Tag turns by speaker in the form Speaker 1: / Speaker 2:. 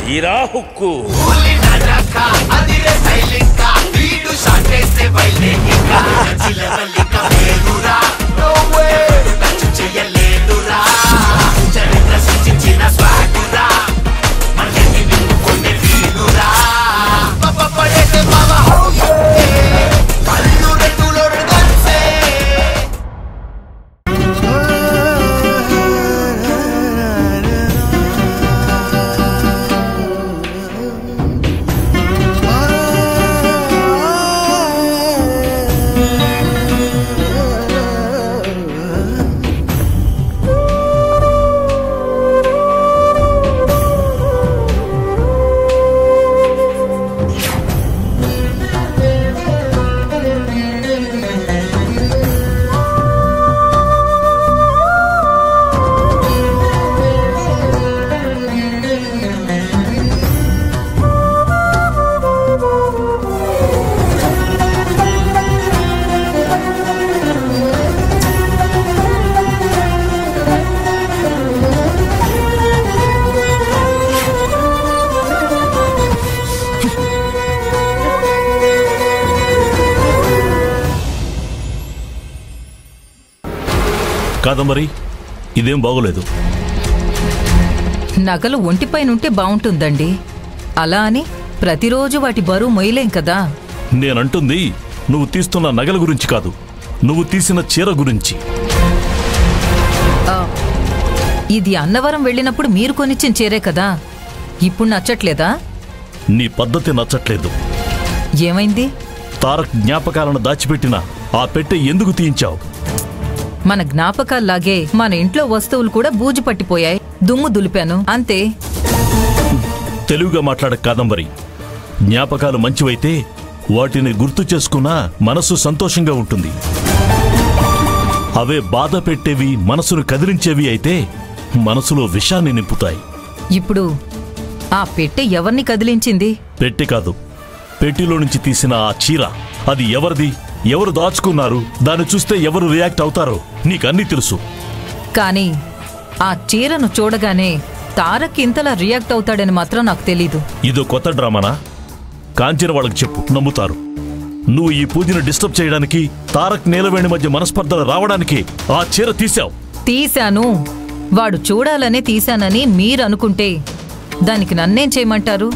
Speaker 1: తీరా హుక్కు
Speaker 2: కాదంబరి, ఇదేం బాగోలేదు.
Speaker 3: నగలు ఒంటిపైనుంటే బాగుంటుందండి. అలా అని ప్రతిరోజు వాటి బరువు మొయ్యలేం కదా.
Speaker 2: నేనంటుంది నువ్వు తీస్తున్న నగల గురించి కాదు, నువ్వు తీసిన చీర గురించి.
Speaker 3: ఇది అన్నవరం వెళ్ళినప్పుడు మీరు కొనిచ్చిన చీరే కదా, ఇప్పుడు నచ్చట్లేదా?
Speaker 2: నీ పద్ధతి నచ్చట్లేదు.
Speaker 3: ఏమైంది?
Speaker 2: తారక్ జ్ఞాపకాలను దాచిపెట్టిన ఆ పెట్టె ఎందుకు తీయించావు?
Speaker 3: మన జ్ఞాపకాల్లాగే మన ఇంట్లో వస్తువులు కూడా బూజు పట్టిపోయాయి, దుమ్ము దులిపాను అంతే.
Speaker 2: తెలుగుగా మాట్లాడ కాదంబరి. జ్ఞాపకాలు మంచివైతే వాటిని గుర్తు చేసుకున్నా మనసు సంతోషంగా ఉంటుంది. అవే బాధ పెట్టేవి, మనసును కదిలించేవి అయితే మనసులో విషాన్ని నింపుతాయి.
Speaker 3: ఇప్పుడు ఆ పెట్టె ఎవరిని కదిలించింది?
Speaker 2: పెట్టె కాదు, పెట్టెలో నుంచి తీసిన ఆ చీర. అది ఎవరిది, ఎవరు దాచుకున్నారు, దాన్ని చూస్తే ఎవరు రియాక్ట్ అవుతారో నీకన్నీ తెలుసు.
Speaker 3: కానీ ఆ చీరను చూడగానే తారక్ ఇంతలా రియాక్ట్ అవుతాడని మాత్రం నాకు తెలీదు.
Speaker 2: ఇదో కొత్త డ్రామానా? కాంచిన వాళ్ళకి చెప్పు, నమ్ముతారు. నువ్వు ఈ పూజను డిస్టర్బ్ చేయడానికి, తారక్ నీలవేణి మధ్య మనస్పర్ధలు రావడానికి ఆ చీర తీశావు.
Speaker 3: తీశాను, వాడు చూడాలనే తీశానని మీరనుకుంటే దానికి నన్నేం చేయమంటారు?